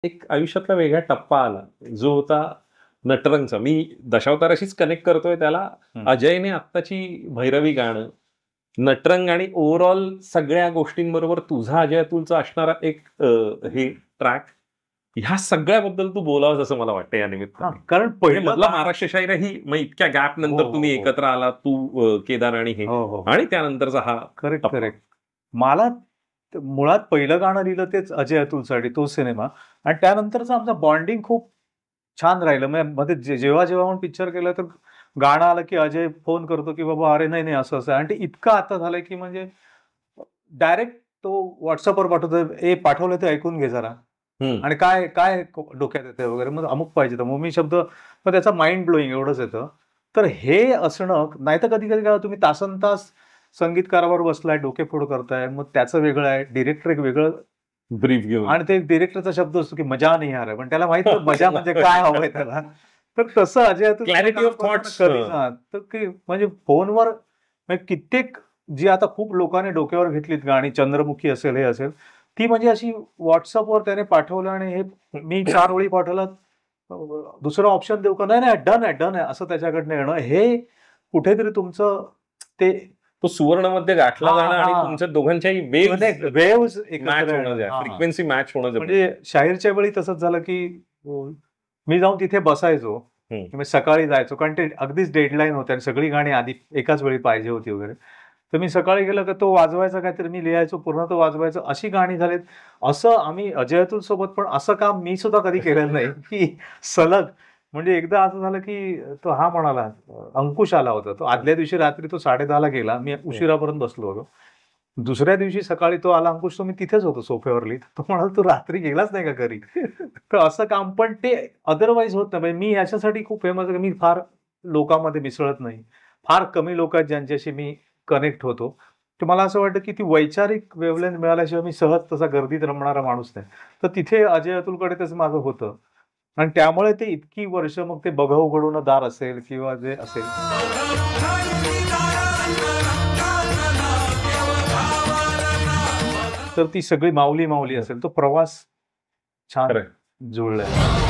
एक आयुष्यातला वेगळा टप्पा आला, जो होता नटरंगचा. मी दशावताराशीच कनेक्ट करतोय त्याला. अजयने आत्ताची भैरवी गाणं, नटरंग आणि ओव्हरऑल सगळ्या गोष्टींबरोबर तुझा अजय अतुलचा असणारा एक हे ट्रॅक, ह्या सगळ्याबद्दल तू बोलावंस असं मला वाटतं या निमित्ताने. कारण मधला महाराष्ट्र शाहीरही मग इतक्या गॅप नंतर तुम्ही एकत्र आला, तू केदार आणि हे, आणि त्यानंतरचा हा करेक्ट. मला मुळात पहिलं गाणं लिहिलं तेच अजय अतुलसाठी, तो सिनेमा, आणि त्यानंतरचं आमचं बॉन्डिंग खूप छान राहिलं. मध्ये जेव्हा आपण पिक्चर केलं तर गाणं आलं की अजय फोन करतो की बाबा अरे नाही असं असं, आणि ते इतकं आता झालंय की म्हणजे डायरेक्ट तो व्हॉट्सअपवर पाठवतो, पाठवलं ते ऐकून घे जरा, आणि काय काय डोक्यात येते वगैरे, मग अमुक पाहिजे तर मग मी शब्द, मग त्याचा माइंड ब्लोईंग एवढंच येतं. तर हे असणं नाही तर कधी कधी काय तुम्ही तासनतास संगीतकारावर बसलाय, डोकेफोड करताय, मग त्याचं वेगळं आहे, डिरेक्टर एक वेगळं ब्रीफ घेऊन, आणि ते डिरेक्टरचा शब्द असतो की मजा नाही आ रहा, पण त्याला माहित मजा म्हणजे काय हवंय त्याला. तर तसं अजय क्लॅरिटी ऑफ थॉट्स म्हणजे फोनवर कित्येक जी आता खूप लोकांनी डोक्यावर घेतलीत गाणी, चंद्रमुखी असेल, हे असेल, ती म्हणजे अशी व्हॉट्सअपवर त्याने पाठवलं आणि हे मी 4 वेळी पाठवलं, दुसरा ऑप्शन देऊ का, नाही डन आहे असं त्याच्याकडनं येणं, हे कुठेतरी तुमचं ते तो सुवर्णमध्ये गाठला जाणं आणि तुमच्या दोघांच्याही वेव्स फ्रिक्वेन्सी मॅच होणं. म्हणजे शाहीरच्या वेळी तसंच झालं की मी जाऊन तिथे बसायचो, सकाळी जायचो, कारण ते अगदीच डेडलाईन होते आणि सगळी गाणी आधी एकाच वेळी पाहिजे होती वगैरे. तर मी सकाळी गेलं का तो वाजवायचा, काहीतरी मी लिहायचो, पूर्ण तो वाजवायचं, अशी गाणी झालीत. असं आम्ही अजय अतुल सोबत पण असं काम मी सुद्धा कधी केलेलं नाही की सलग. म्हणजे एकदा असं झालं की तो हा म्हणाला, अंकुश आला होता, तो आदल्या दिवशी रात्री तो 10:30ला गेला, मी उशिरापर्यंत बसलो होतो. दुसऱ्या दिवशी सकाळी तो आला, अंकुश, तो मी तिथेच होतो सोफ्यावर लिहित. तो म्हणाला तू रात्री गेलाच नाही का घरी. तर असं काम पण ते अदरवाईज होत नाही. मी याच्यासाठी खूप फेमस आहे, मी फार लोकांमध्ये मिसळत नाही, फार कमी लोक आहेत ज्यांच्याशी मी कनेक्ट होतो. तर मला असं वाटतं की ती वैचारिक वेवलेंथ मिळाल्याशिवाय मी सहज तसा गर्दीत रमणारा माणूस नाही. तर तिथे अजय अतुलकडे तसं माझं होतं, आणि त्यामुळे ते इतकी वर्ष, मग ते बघाऊ घडवणं दार असेल किंवा जे असेल, तर ती सगळी माऊली असेल, तो प्रवास छान जुळलाय.